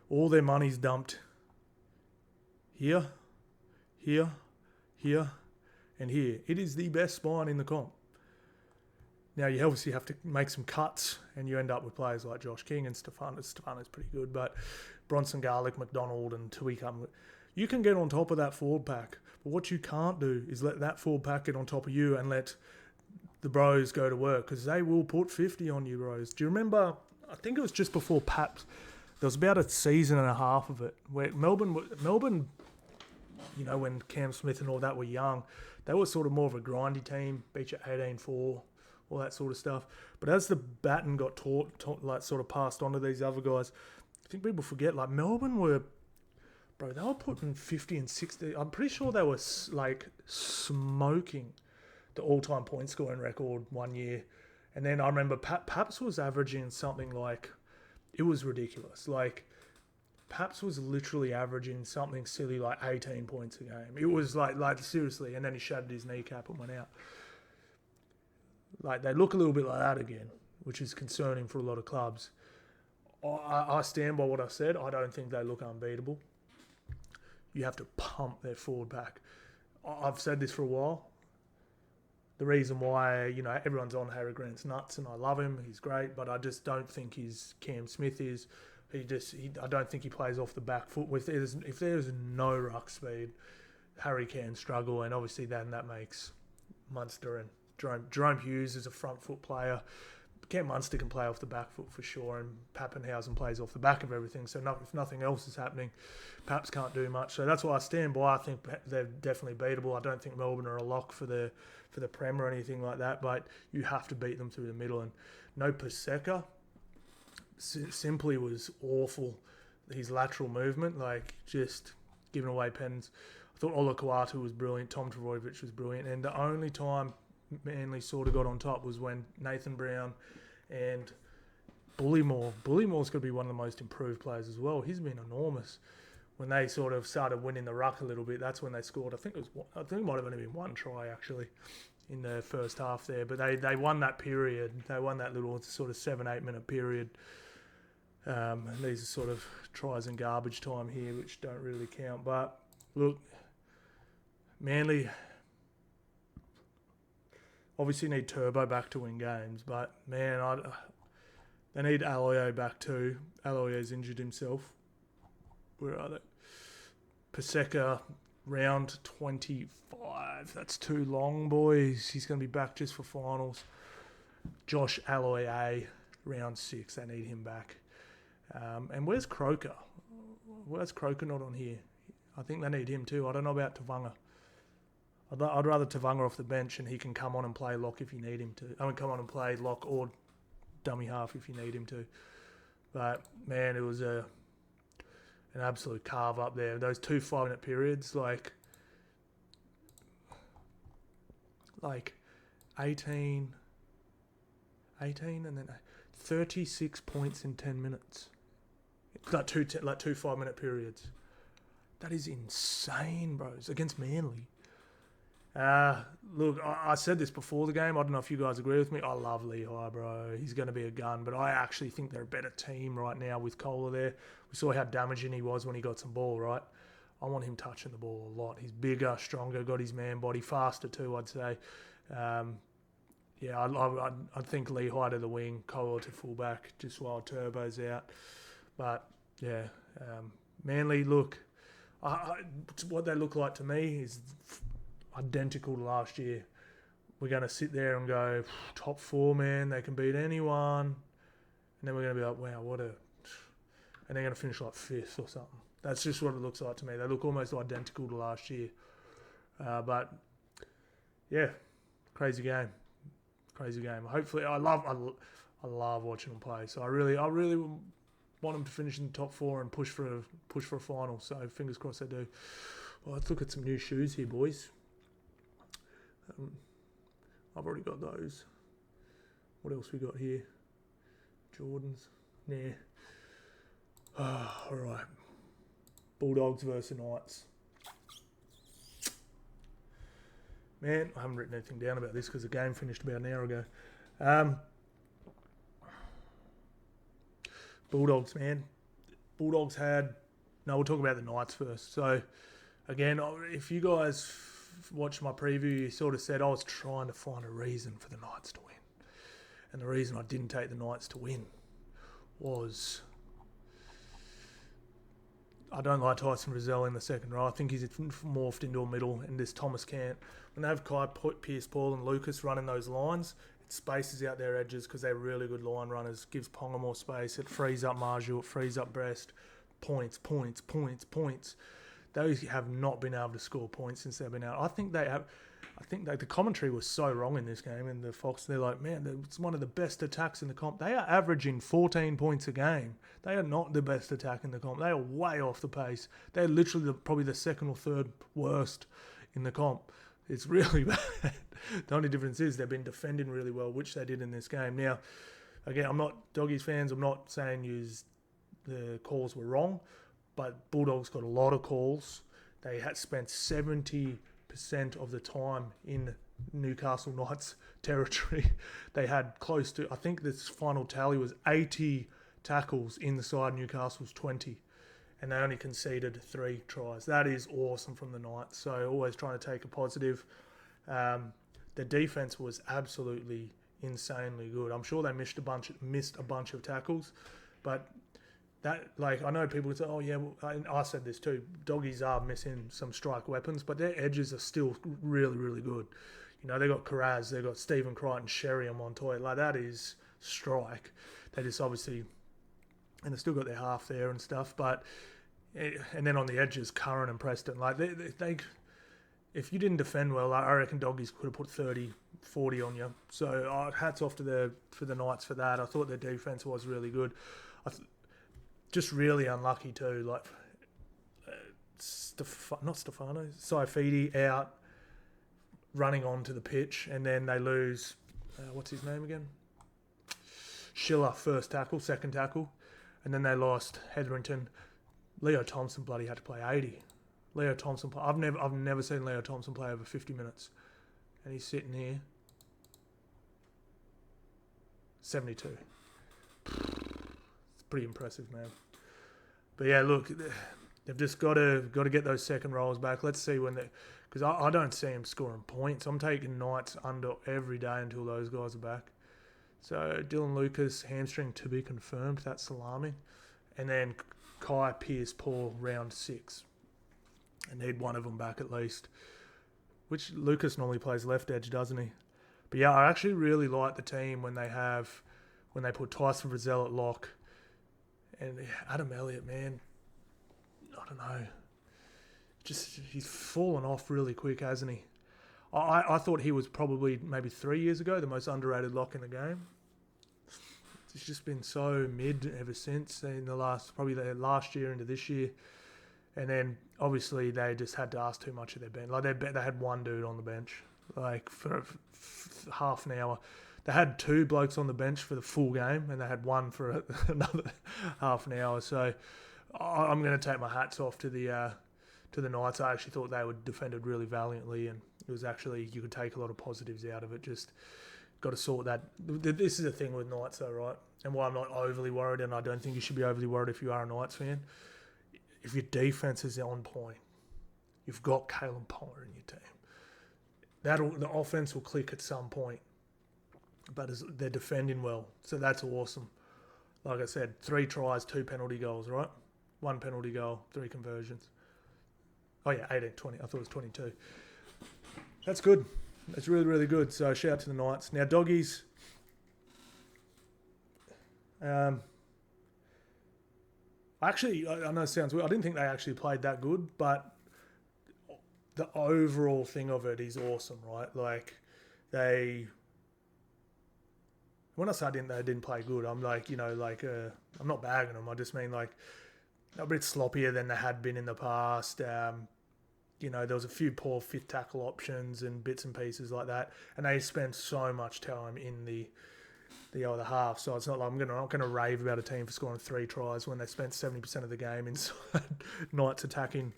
All their money's dumped here, and here. It is the best spine in the comp. Now, you obviously have to make some cuts, and you end up with players like Josh King and Stefano's pretty good, but Bronson Garlick, McDonald, and Tui come. You can get on top of that forward pack, but what you can't do is let that forward pack get on top of you and let the bros go to work, because they will put 50 on you, bros. Do you remember, I think it was just before Paps, there was about a season and a half of it, where Melbourne, when Cam Smith and all that were young, they were sort of more of a grindy team, beat you 18-4, all that sort of stuff. But as the baton got taught, like sort of passed on to these other guys, I think people forget, like Melbourne were, bro, they were putting 50 and 60. I'm pretty sure they were like smoking the all-time point scoring record one year. And then I remember Paps was averaging something like, it was ridiculous. Like, Paps was literally averaging something silly like 18 points a game. It was like seriously. And then he shattered his kneecap and went out. Like, they look a little bit like that again, which is concerning for a lot of clubs. I stand by what I said. I don't think they look unbeatable. You have to pump their forward pack. I've said this for a while. The reason why, everyone's on Harry Grant's nuts, and I love him. He's great, but I just don't think he's Cam Smith is. I don't think he plays off the back foot. If there's no ruck speed, Harry can struggle, and obviously then that makes Munster and Jerome Hughes is a front foot player. Cam Munster can play off the back foot for sure, and Pappenhausen plays off the back of everything. So if nothing else is happening, Paps can't do much. So that's why I stand by. I think they're definitely beatable. I don't think Melbourne are a lock for the Prem or anything like that, but you have to beat them through the middle. And no Paseka simply was awful. His lateral movement, like just giving away pens. I I thought Olakau'atu was brilliant. Tom Trbojevic was brilliant. And the only time Manly sort of got on top was when Nathan Brown and Bullymore. Bullymore's going to be one of the most improved players as well. He's been enormous. When they sort of started winning the ruck a little bit, that's when they scored. I think it might have only been one try actually in the first half there. But they won that period. They won that little sort of 7-8 minute period. These are sort of tries and garbage time here, which don't really count. But look, Manly obviously need Turbo back to win games, but man, they need Aloiai back too. Aloiai's injured himself. Where are they? Paseka, round 25. That's too long, boys. He's going to be back just for finals. Josh Aloiai, round 6. They need him back. And where's Croker? Where's Croker not on here? I think they need him too. I don't know about Tavanga. I'd rather Tavanga off the bench and he can come on and play lock if you need him to. Come on and play lock or dummy half if you need him to. But, man, it was an absolute carve up there. Those 2 5-minute periods, like 18 and then 36 points in 10 minutes. Like two 5-minute periods. That is insane, bros, against Manly. Look, I said this before the game. I don't know if you guys agree with me. I love Lehigh, bro. He's going to be a gun. But I actually think they're a better team right now with Kohler there. We saw how damaging he was when he got some ball, right? I want him touching the ball a lot. He's bigger, stronger, got his man body, faster too, I'd say. I think Lehigh to the wing, Kohler to fullback, just while Turbo's out. But, yeah, Manly, look, what they look like to me is identical to last year. We're going to sit there and go, top 4, man, they can beat anyone. And then we're going to be like, wow, what a... And they're going to finish like 5th or something. That's just what it looks like to me. They look almost identical to last year. But, yeah, crazy game. Crazy game. Hopefully, I love watching them play. So I really want them to finish in the top 4 and push for a final. So fingers crossed they do. Well, let's look at some new shoes here, boys. I've already got those. What else we got here? Jordans. Nah. All right. Bulldogs versus Knights. Man, I haven't written anything down about this because the game finished about an hour ago. Bulldogs, man. Bulldogs had... No, we'll talk about the Knights first. So, again, if you guys watched my preview, you sort of said I was trying to find a reason for the Knights to win. And the reason I didn't take the Knights to win was... I don't like Tyson Frizzell in the second row. I think he's morphed into a middle, and this Thomas Cant. When they have Kai, Pierce, Paul and Lucas running those lines, it spaces out their edges because they're really good line runners. Gives Ponga more space. It frees up Marju. It frees up Breast. Points. Those have not been able to score points since they've been out. I think the commentary was so wrong in this game. And the Fox, they're like, man, it's one of the best attacks in the comp. They are averaging 14 points a game. They are not the best attack in the comp. They are way off the pace. They're literally probably the second or third worst in the comp. It's really bad. The only difference is they've been defending really well, which they did in this game. Now, again, I'm not Doggies fans. I'm not saying the calls were wrong, but Bulldogs got a lot of calls. They had spent 70% of the time in Newcastle Knights territory. They had close to, I think this final tally was 80 tackles inside Newcastle's 20, and they only conceded 3 tries. That is awesome from the Knights. So always trying to take a positive. The defense was absolutely insanely good. I'm sure they missed a bunch of tackles, but that, like, I know people would say, oh yeah, well, I said this too, Doggies are missing some strike weapons, but their edges are still really, really good. You know, they got Carraz, they got Stephen Crichton, Sherry and Montoya. Like, that is strike. They just obviously, and they've still got their half there and stuff, but, and then on the edges, Curran and Preston. Like, they if you didn't defend well, I reckon Doggies could have put 30, 40 on you. So hats off to the Knights for that. I thought their defense was really good. Just really unlucky too. Like, Saifidi out running onto the pitch, and then they lose, what's his name again? Schiller, first tackle, second tackle, and then they lost Hetherington. Leo Thompson bloody had to play 80. Leo Thompson, I've never seen Leo Thompson play over 50 minutes, and he's sitting here, 72. It's pretty impressive, man. But yeah, look, they've just got to get those second rows back. Let's see when they, because I don't see him scoring points. I'm taking Knights under every day until those guys are back. So Dylan Lucas, hamstring to be confirmed. That's salami. And then Kai, Pearce, Paul, round 6. I need one of them back at least. Which Lucas normally plays left edge, doesn't he? But yeah, I actually really like the team when they put Tyson Frizzell at lock. And Adam Elliott, man, I don't know. Just he's fallen off really quick, hasn't he? I thought he was probably maybe 3 years ago the most underrated lock in the game. It's just been so mid ever since in the last year into this year. And then obviously they just had to ask too much of their bench. Like they had one dude on the bench, like for half an hour. They had 2 blokes on the bench for the full game, and they had one for another half an hour. So I'm going to take my hats off to the Knights. I actually thought they were defended really valiantly, and it was actually, you could take a lot of positives out of it. Just got to sort that. This is the thing with Knights though, right? And why I'm not overly worried, and I don't think you should be overly worried if you are a Knights fan. If your defense is on point, you've got Kalen Palmer in your team. The offense will click at some point, but they're defending well, so that's awesome. Like I said, 3 tries, 2 penalty goals, right? 1 penalty goal, 3 conversions. Oh yeah, 18, 20. I thought it was 22. That's good. That's really, really good. So shout out to the Knights. Now, doggies. Actually, I know it sounds weird. I didn't think they actually played that good, but the overall thing of it is awesome, right? Like, when I say they didn't play good, I'm like, I'm not bagging them. I just mean like a bit sloppier than they had been in the past. There was a few poor fifth tackle options and bits and pieces like that, and they spent so much time in the other half. So it's not like I'm not going to rave about a team for scoring 3 tries when they spent 70% of the game inside Knights attacking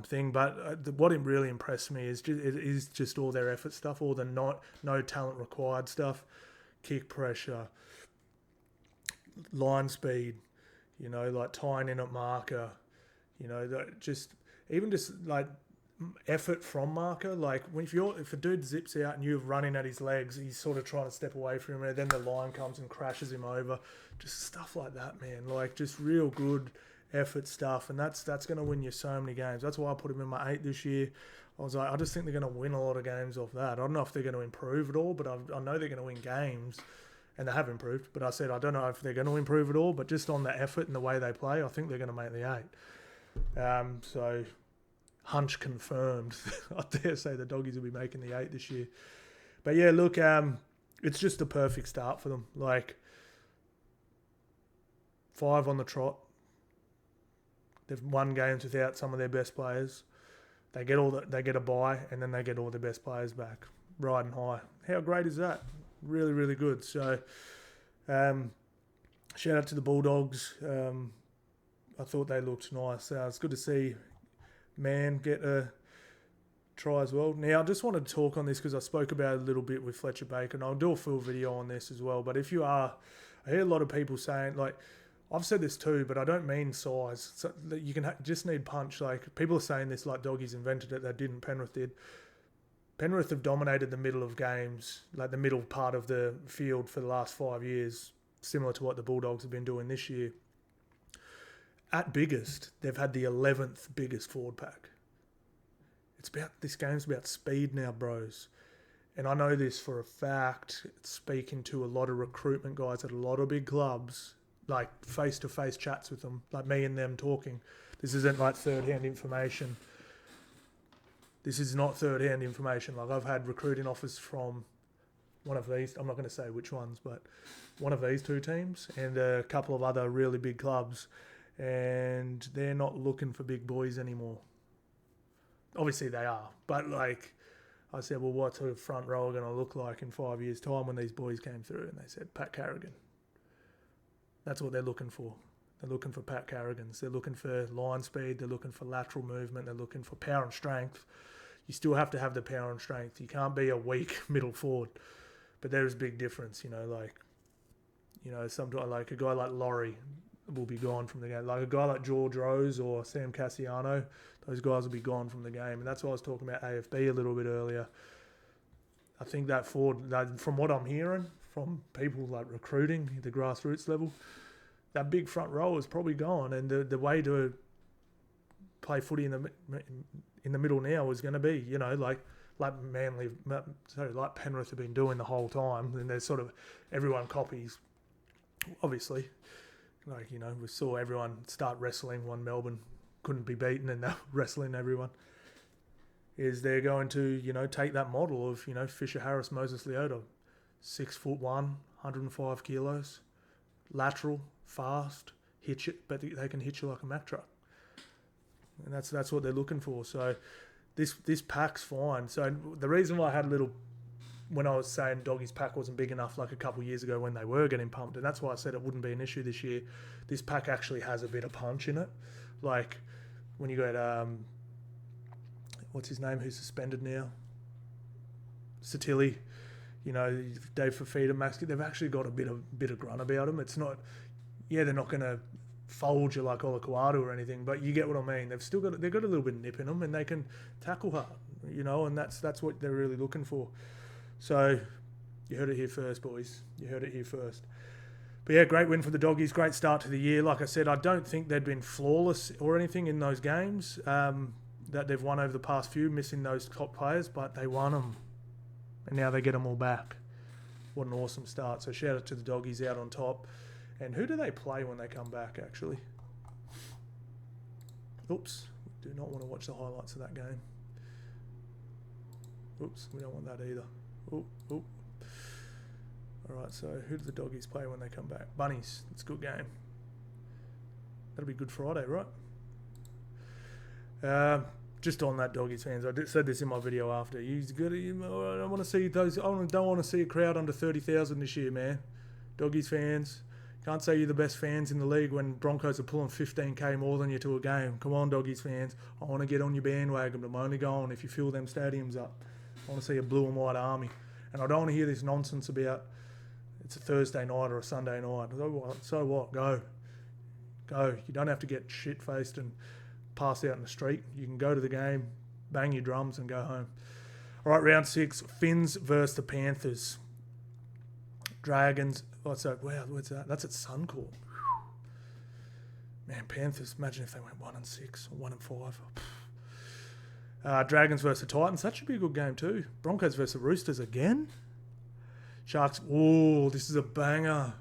thing. But what really impressed me is just all their effort stuff, all the no talent required stuff, kick pressure, line speed, like tying in at marker, just like effort from marker. Like if a dude zips out and you're running at his legs, he's sort of trying to step away from him, and then the line comes and crashes him over. Just stuff like that, man. Like just real good effort stuff, and that's going to win you so many games. That's why I put him in my 8 this year. I was like, I just think they're going to win a lot of games off that. I don't know if they're going to improve at all, but I know they're going to win games, and they have improved. But I said I don't know if they're going to improve at all, but just on the effort and the way they play, I think they're going to make the 8. So hunch confirmed. I dare say the doggies will be making the 8 this year. But yeah, look, it's just a perfect start for them. Like 5 on the trot. They've won games without some of their best players. They get a bye, and then they get all their best players back, riding high. How great is that? Really, really good. So, shout out to the Bulldogs. I thought they looked nice. It's good to see Man get a try as well. Now, I just wanted to talk on this because I spoke about it a little bit with Fletcher Baker, and I'll do a full video on this as well. But I hear a lot of people saying, like, I've said this too, but I don't mean size. So you can just need punch. Like, people are saying this like doggies invented it. They didn't. Penrith did. Penrith have dominated the middle of games, like the middle part of the field for the last 5 years, similar to what the Bulldogs have been doing this year. At biggest, they've had the 11th biggest forward pack. This game's about speed now, bros. And I know this for a fact, speaking to a lot of recruitment guys at a lot of big clubs, like face-to-face chats with them, like me and them talking. This isn't like third-hand information. This is not third-hand information. Like, I've had recruiting offers from one of these, I'm not going to say which ones, but one of these 2 teams and a couple of other really big clubs. and they're not looking for big boys anymore. Obviously they are, but like I said, well, what's a front row going to look like in 5 years' time when these boys came through? And they said, Pat Carrigan. That's what they're looking for. They're looking for Pat Carrigans. They're looking for line speed. They're looking for lateral movement. They're looking for power and strength. You still have to have the power and strength. You can't be a weak middle forward. But there is a big difference, sometimes like a guy like Laurie will be gone from the game. Like a guy like George Rose or Sam Cassiano, those guys will be gone from the game. And that's why I was talking about AFB a little bit earlier. I think that forward, from what I'm hearing from people like recruiting at the grassroots level, that big front row is probably gone. And the way to play footy in the middle now is going to be, like Penrith have been doing the whole time. And there's sort of everyone copies, obviously. We saw everyone start wrestling when Melbourne couldn't be beaten and they're wrestling everyone. Is they're going to, take that model of, Fisher Harris, Moses Leota, 6'1", 105 kilos, lateral, fast, hitch it, but they can hit you like a Mack truck. And that's what they're looking for. So this pack's fine. So the reason why I had when I was saying Doggies pack wasn't big enough like a couple of years ago when they were getting pumped, and that's why I said it wouldn't be an issue this year. This pack actually has a bit of punch in it. Like when you got, what's his name, who's suspended now? Satilli, Dave Fafita, Max, they've actually got a bit of grunt about them. It's not, they're not going to fold you like Olakuatu or anything, but you get what I mean. They've got a little bit of nip in them, and they can tackle hard, and that's what they're really looking for. So, you heard it here first, boys. You heard it here first. But yeah, great win for the Doggies. Great start to the year. Like I said, I don't think they'd been flawless or anything in those games that they've won over the past few, missing those top players, but they won them. And now they get them all back. What an awesome start. So shout out to the Doggies out on top. And who do they play when they come back, actually? Oops. Do not want to watch the highlights of that game. Oops. We don't want that either. Oh. All right, so who do the Doggies play when they come back? Bunnies. It's a good game. That'll be Good Friday, right? Just on that, Doggies fans, I said this in my video after. I don't want to see those. I don't want to see a crowd under 30,000 this year, man. Doggies fans, can't say you're the best fans in the league when Broncos are pulling 15k more than you to a game. Come on, Doggies fans. I want to get on your bandwagon, but I'm only going if you fill them stadiums up. I want to see a blue and white army. And I don't want to hear this nonsense about it's a Thursday night or a Sunday night. So what? Go. You don't have to get shit-faced and pass out in the street. You can go to the game, bang your drums and go home. All right, round 6, Finns versus the Panthers. Dragons. What's that? That's at Suncorp. Man, Panthers, imagine if they went 1-6 or 1-5. Dragons versus the Titans. That should be a good game too. Broncos versus the Roosters again. Sharks. Oh, this is a banger.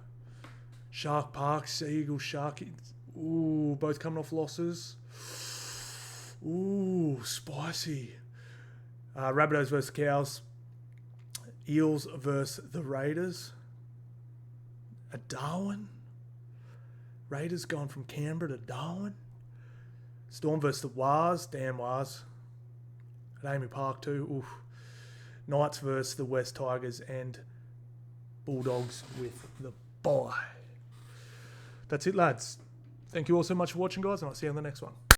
Shark Park, Seagull, Sharky. Ooh, both coming off losses. Ooh, spicy. Rabbitohs versus Cows. Eels versus the Raiders. A Darwin. Raiders going from Canberra to Darwin. Storm versus the Wars. Damn Wars. At Amy Park too. Oof. Knights versus the West Tigers and Bulldogs with the bye. That's it, lads. Thank you all so much for watching, guys, and I'll see you on the next one.